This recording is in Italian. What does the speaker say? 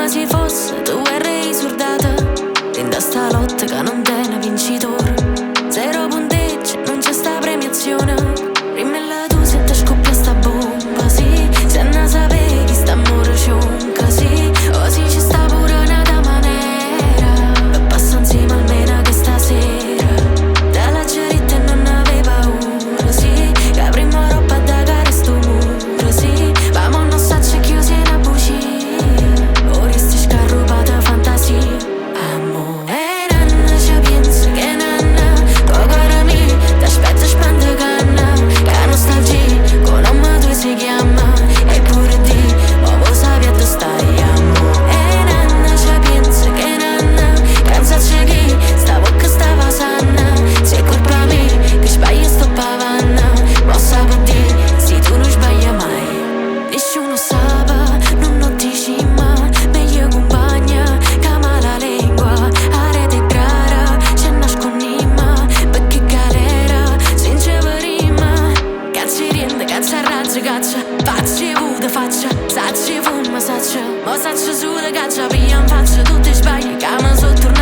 quasi fosse tu eri surdata. In sta lotta che non tiene vincitore. Zero punteggi, non c'è sta premiazione. Rimella tu se te scoppia sta bomba, sì. Se ne sapevi chi sta amore c'è un così. O sì ci sta pure un'altra maniera. E passa insieme almeno che stasera. Dalla geritta e non aveva paura, sì. Che prima roba da care sto muro, sì. Ma mo non sa c'è chiusi una bugia. Ora sti scarrupata fantasia. Si chiama eppure di uovo sapi a dove stai amo. E nanna ci pensa che nanna cansa c'è chi sta bocca stava sanna. Se è colpa mia che sbaglia sto pavanna. Ma sapo di se tu non sbaglia mai. Nessuno sa, non lo dici ma meglio compagna che mala lingua. A rete cara c'è nascondima perché galera senza prima. Cazzi rende, cazzi arrangia, caccia. Facci vuda faccia, sacci fuma saccia. Mo saccia su da caccia, via in faccia. Tutti sbagli, che mi sotto